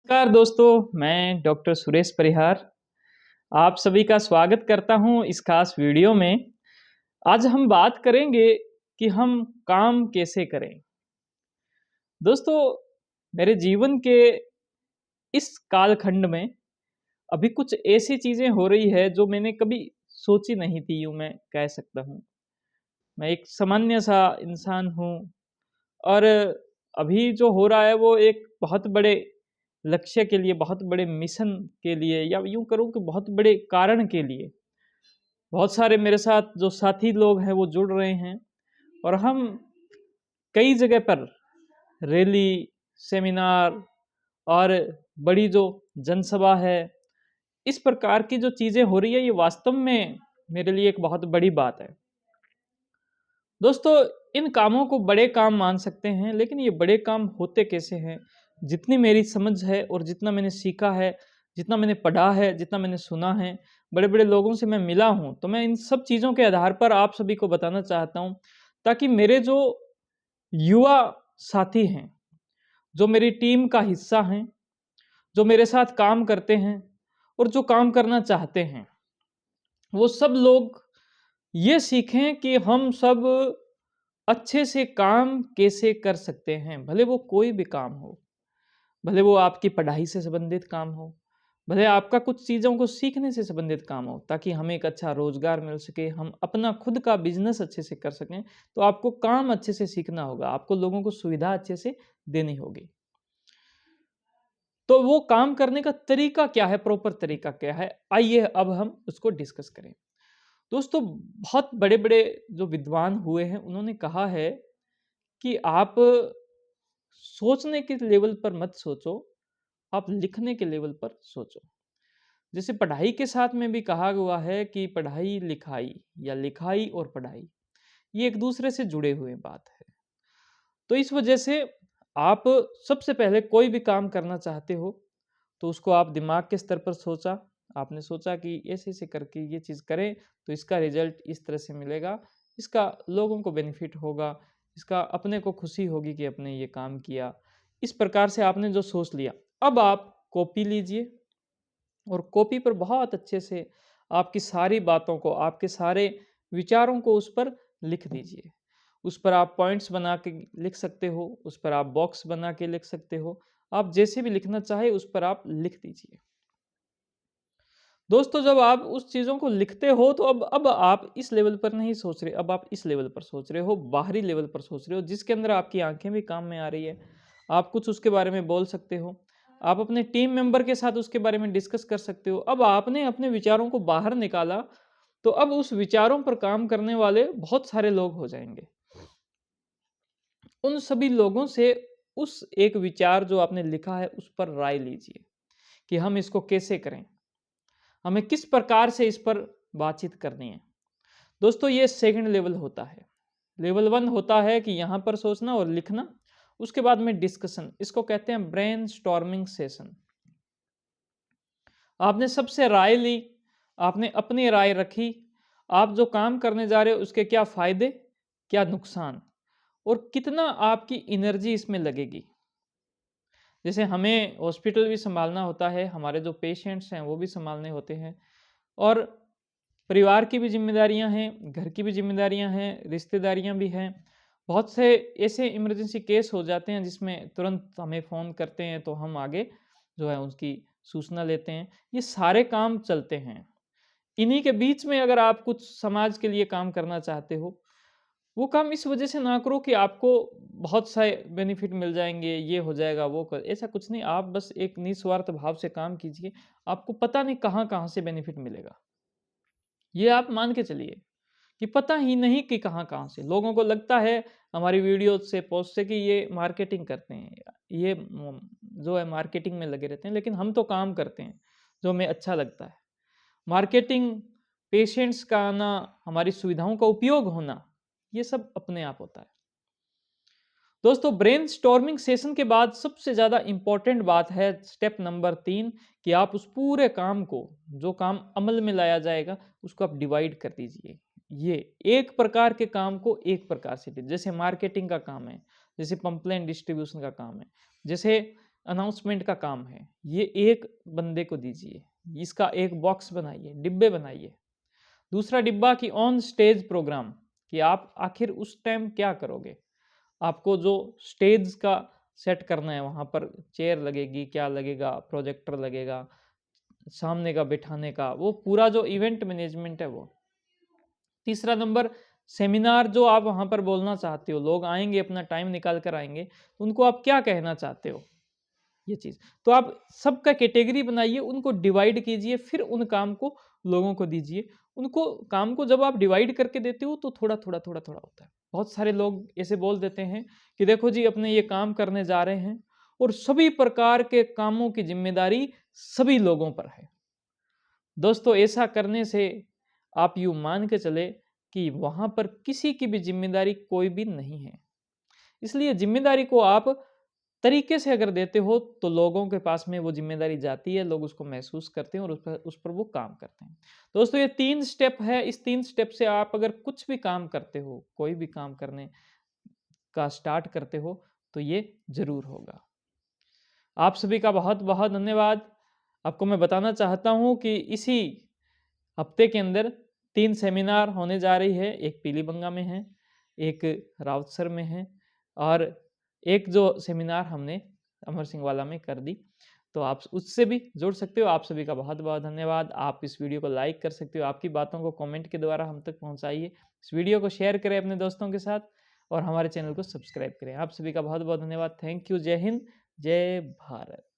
नमस्कार दोस्तों, मैं डॉक्टर सुरेश परिहार आप सभी का स्वागत करता हूं इस खास वीडियो में। आज हम बात करेंगे कि हम काम कैसे करें। दोस्तों, मेरे जीवन के इस कालखंड में अभी कुछ ऐसी चीज़ें हो रही है जो मैंने कभी सोची नहीं थी, यूँ मैं कह सकता हूँ। मैं एक सामान्य-सा इंसान हूँ और अभी जो हो रहा है वो एक बहुत बड़े लक्ष्य के लिए, बहुत बड़े मिशन के लिए या यूँ करूँ कि बहुत बड़े कारण के लिए, बहुत सारे मेरे साथ जो साथी लोग हैं वो जुड़ रहे हैं और हम कई जगह पर रैली, सेमिनार और बड़ी जो जनसभा है, इस प्रकार की जो चीज़ें हो रही है ये वास्तव में मेरे लिए एक बहुत बड़ी बात है। दोस्तों, इन कामों को बड़े काम मान सकते हैं, लेकिन ये बड़े काम होते कैसे हैं? जितनी मेरी समझ है और जितना मैंने सीखा है, जितना मैंने पढ़ा है, जितना मैंने सुना है, बड़े-बड़े लोगों से मैं मिला हूँ, तो मैं इन सब चीज़ों के आधार पर आप सभी को बताना चाहता हूँ, ताकि मेरे जो युवा साथी हैं, जो मेरी टीम का हिस्सा हैं, जो मेरे साथ काम करते हैं और जो काम करना चाहते हैं, वो सब लोग ये सीखें कि हम सब अच्छे से काम कैसे कर सकते हैं, भले वो कोई भी काम हो, भले वो आपकी पढ़ाई से संबंधित काम हो, भले आपका कुछ चीज़ों को सीखने से संबंधित काम हो, ताकि हमें एक अच्छा रोज़गार मिल सके, हम अपना खुद का बिज़नेस अच्छे से कर सकें, तो आपको काम अच्छे से सीखना होगा, आपको लोगों को सुविधा अच्छे से देनी होगी। तो वो काम करने का तरीका क्या है, प्रॉपर तरीका क्या है? आइए अब हम उसको डिस्कस करें। दोस्तों, बहुत बड़े-बड़े जो विद्वान हुए हैं, उन्होंने कहा है कि आप सोचने के लेवल पर मत सोचो, आप लिखने के लेवल पर सोचो। जैसे पढ़ाई के साथ में भी कहा हुआ है कि पढ़ाई-लिखाई या लिखाई और पढ़ाई, ये एक दूसरे से जुड़े हुए बात है। तो इस वजह से आप सबसे पहले कोई भी काम करना चाहते हो, तो उसको आप दिमाग के स्तर पर सोचा, आपने सोचा कि ऐसे-ऐसे करके ये चीज़ करें, तो इसका रिज़ल्ट इस तरह से मिलेगा, इसका लोगों को बेनिफिट होगा, इसका अपने को खुशी होगी कि अपने ये काम किया। इस प्रकार से आपने जो सोच लिया, अब आप कॉपी लीजिए और कॉपी पर बहुत अच्छे से आपकी सारी बातों को, आपके सारे विचारों को उस पर लिख दीजिए। उस पर आप पॉइंट्स बना के लिख सकते हो, उस पर आप बॉक्स बना के लिख सकते हो। आप जैसे भी लिखना चाहें उस पर आप लिख दीजिए। दोस्तों, जब आप उस चीज़ों को लिखते हो तो अब आप इस लेवल पर नहीं सोच रहे, अब आप इस लेवल पर सोच रहे हो, बाहरी लेवल पर सोच रहे हो, जिसके अंदर आपकी आँखें भी काम में आ रही है। आप कुछ उसके बारे में बोल सकते हो। आप अपने टीम मेंबर के साथ उसके बारे में डिस्कस कर सकते हो। अब आपने अपने विचारों को बाहर निकाला, तो अब उस विचारों पर काम करने वाले बहुत सारे लोग हो जाएँगे। उन सभी लोगों से उस एक विचार जो आपने लिखा है, उस पर राय लीजिए कि हम इसको कैसे करें? हमें किस प्रकार से इस पर बातचीत करनी है। दोस्तों, ये सेकंड लेवल होता है। लेवल 1 होता है कि यहाँ पर सोचना और लिखना, उसके बाद में डिस्कशन, इसको कहते हैं ब्रेनस्टॉर्मिंग सेशन। आपने सबसे राय ली, आपने अपनी राय रखी, आप जो काम करने जा रहे हो उसके क्या फ़ायदे, क्या नुकसान और कितना आपकी एनर्जी इसमें लगेगी। जैसे हमें हॉस्पिटल भी सँभालना होता है, हमारे जो पेशेंट्स हैं वो भी सँभालने होते हैं और परिवार की भी ज़िम्मेदारियाँ हैं, घर की भी ज़िम्मेदारियाँ हैं, रिश्तेदारियाँ भी हैं। बहुत से ऐसे इमरजेंसी केस हो जाते हैं जिसमें तुरंत हमें फ़ोन करते हैं तो हम आगे जो है उसकी सूचना लेते हैं। ये सारे काम चलते हैं। इन्हीं के बीच में अगर आप कुछ समाज के लिए काम करना चाहते हो, वो काम इस वजह से ना करो कि आपको बहुत सारे बेनिफिट मिल जाएँगे, ये हो जाएगा, वो कर ऐसा कुछ नहीं, आप बस एक निस्वार्थ भाव से काम कीजिए। आपको पता नहीं कहाँ-कहाँ से बेनिफिट मिलेगा। ये आप मान के चलिए कि पता ही नहीं कि कहाँ-कहाँ से। लोगों को लगता है हमारी वीडियो से, पोस्ट से कि ये मार्केटिंग करते हैं, ये जो है मार्केटिंग में लगे रहते हैं, लेकिन हम तो काम करते हैं, जो हमें अच्छा लगता है। मार्केटिंग, पेशेंट्स का आना, हमारी सुविधाओं का उपयोग होना, ये सब अपने आप होता है। दोस्तों, ब्रेनस्टॉर्मिंग सेशन के बाद सबसे ज़्यादा इम्पोर्टेंट बात है स्टेप नंबर 3 कि आप उस पूरे काम को, जो काम अमल में लाया जाएगा, उसको आप डिवाइड कर दीजिए। ये एक प्रकार के काम को एक प्रकार से जैसे मार्केटिंग का काम है, जैसे पंपलेट डिस्ट्रीब्यूशन का काम है, जैसे अनाउंसमेंट का काम है, ये एक बंदे को दीजिए, इसका एक बॉक्स बनाइए, डिब्बे बनाइए। दूसरा डिब्बा कि ऑन स्टेज प्रोग्राम, कि आप आखिर उस टाइम क्या करोगे। आपको जो स्टेज का सेट करना है, वहाँ पर चेयर लगेगी, क्या लगेगा, प्रोजेक्टर लगेगा, सामने का बिठाने का, वो पूरा जो इवेंट मैनेजमेंट है वो। तीसरा नंबर, सेमिनार जो आप वहाँ पर बोलना चाहते हो, लोग आएंगे, अपना टाइम निकाल कर आएंगे, तो उनको आप क्या कहना चाहते हो, ये चीज़। तो आप सबका कैटेगरी बनाइए, उनको डिवाइड कीजिए, फिर उन काम को लोगों को दीजिए। उनको काम को जब आप डिवाइड करके देते हो तो थोड़ा थोड़ा थोड़ा थोड़ा होता है। बहुत सारे लोग ऐसे बोल देते हैं कि देखो जी, अपने ये काम करने जा रहे हैं और सभी प्रकार के कामों की जिम्मेदारी सभी लोगों पर है। दोस्तों, ऐसा करने से आप यूँ मान के चले कि वहाँ पर किसी की भी जिम्मेदारी कोई भी नहीं है। इसलिए जिम्मेदारी को आप तरीके से अगर देते हो तो लोगों के पास में वो जिम्मेदारी जाती है, लोग उसको महसूस करते हैं और उस पर वो काम करते हैं। दोस्तों, ये 3 स्टेप है, इस 3 स्टेप से आप अगर कुछ भी काम करते हो, कोई भी काम करने का स्टार्ट करते हो, तो ये ज़रूर होगा। आप सभी का बहुत-बहुत धन्यवाद। आपको मैं बताना चाहता हूँ कि इसी हफ्ते के अंदर 3 सेमिनार होने जा रही है। एक पीलीबंगा में है, एक राउतसर में है और एक जो सेमिनार हमने अमर सिंह वाला में कर दी। तो आप उससे भी जुड़ सकते हो। आप सभी का बहुत-बहुत धन्यवाद। आप इस वीडियो को लाइक कर सकते हो। आपकी बातों को कमेंट के द्वारा हम तक पहुँचाइए। इस वीडियो को शेयर करें अपने दोस्तों के साथ और हमारे चैनल को सब्सक्राइब करें। आप सभी का बहुत-बहुत धन्यवाद। Thank you. जय हिंद, जय भारत।